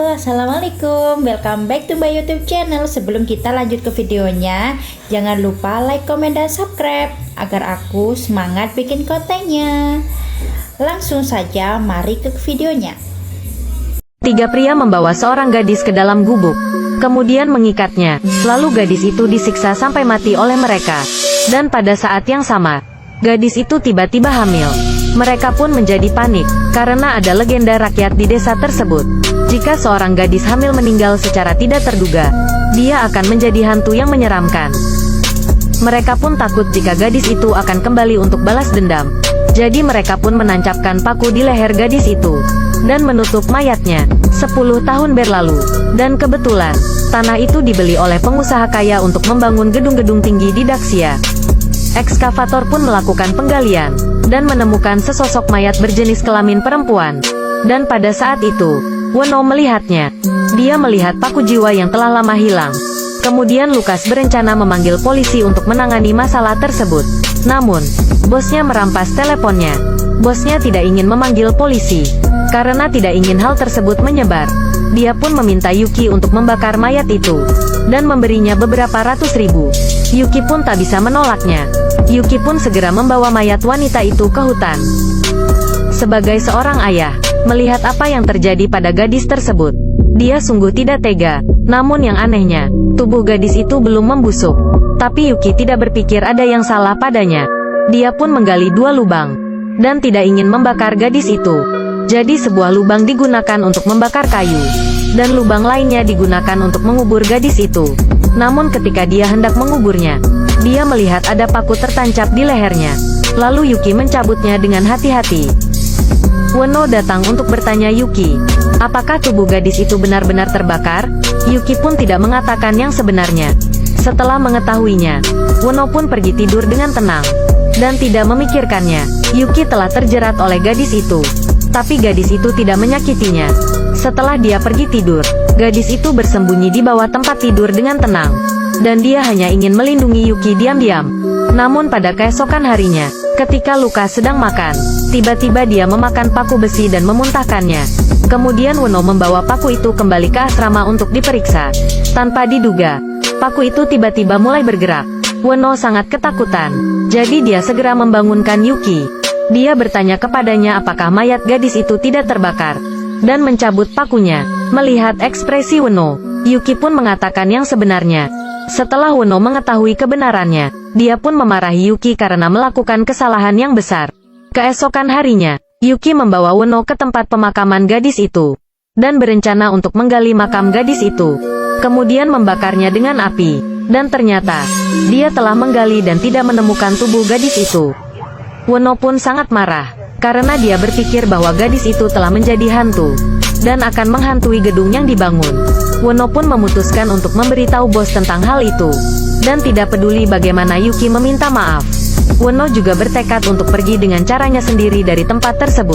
Halo, assalamualaikum, welcome back to my YouTube channel. Sebelum kita lanjut ke videonya, jangan lupa like, komen, dan subscribe agar aku semangat bikin kontennya. Langsung saja, mari ke videonya. Tiga pria membawa seorang gadis ke dalam gubuk, kemudian mengikatnya, lalu gadis itu disiksa sampai mati oleh mereka. Dan pada saat yang sama, gadis itu tiba-tiba hamil. Mereka pun menjadi panik, karena ada legenda rakyat di desa tersebut. Jika seorang gadis hamil meninggal secara tidak terduga, dia akan menjadi hantu yang menyeramkan. Mereka pun takut jika gadis itu akan kembali untuk balas dendam. Jadi mereka pun menancapkan paku di leher gadis itu, dan menutup mayatnya. 10 tahun berlalu, dan kebetulan, tanah itu dibeli oleh pengusaha kaya untuk membangun gedung-gedung tinggi di Daxia. Ekskavator pun melakukan penggalian, dan menemukan sesosok mayat berjenis kelamin perempuan. Dan pada saat itu, Wono melihatnya. Dia melihat paku jiwa yang telah lama hilang. Kemudian Lukas berencana memanggil polisi untuk menangani masalah tersebut. Namun, bosnya merampas teleponnya. Bosnya tidak ingin memanggil polisi, karena tidak ingin hal tersebut menyebar. Dia pun meminta Yuki untuk membakar mayat itu, dan memberinya beberapa ratus ribu. Yuki pun tak bisa menolaknya. Yuki pun segera membawa mayat wanita itu ke hutan. Sebagai seorang ayah, melihat apa yang terjadi pada gadis tersebut, dia sungguh tidak tega. Namun yang anehnya, tubuh gadis itu belum membusuk. Tapi Yuki tidak berpikir ada yang salah padanya. Dia pun menggali 2 lubang, dan tidak ingin membakar gadis itu. Jadi sebuah lubang digunakan untuk membakar kayu, dan lubang lainnya digunakan untuk mengubur gadis itu. Namun ketika dia hendak menguburnya, dia melihat ada paku tertancap di lehernya. Lalu Yuki mencabutnya dengan hati-hati. Wono datang untuk bertanya Yuki, apakah tubuh gadis itu benar-benar terbakar? Yuki pun tidak mengatakan yang sebenarnya. Setelah mengetahuinya, Wono pun pergi tidur dengan tenang, dan tidak memikirkannya. Yuki telah terjerat oleh gadis itu, tapi gadis itu tidak menyakitinya. Setelah dia pergi tidur, gadis itu bersembunyi di bawah tempat tidur dengan tenang, dan dia hanya ingin melindungi Yuki diam-diam. Namun pada keesokan harinya, ketika Lukas sedang makan, tiba-tiba dia memakan paku besi dan memuntahkannya. Kemudian Wono membawa paku itu kembali ke asrama untuk diperiksa. Tanpa diduga, paku itu tiba-tiba mulai bergerak. Wono sangat ketakutan, jadi dia segera membangunkan Yuki. Dia bertanya kepadanya apakah mayat gadis itu tidak terbakar, dan mencabut pakunya. Melihat ekspresi Wono, Yuki pun mengatakan yang sebenarnya. Setelah Wono mengetahui kebenarannya, dia pun memarahi Yuki karena melakukan kesalahan yang besar. Keesokan harinya, Yuki membawa Wono ke tempat pemakaman gadis itu, dan berencana untuk menggali makam gadis itu, kemudian membakarnya dengan api. Dan ternyata, dia telah menggali dan tidak menemukan tubuh gadis itu. Wono pun sangat marah, karena dia berpikir bahwa gadis itu telah menjadi hantu, dan akan menghantui gedung yang dibangun. Wono pun memutuskan untuk memberitahu bos tentang hal itu, dan tidak peduli bagaimana Yuki meminta maaf. Wono juga bertekad untuk pergi dengan caranya sendiri dari tempat tersebut.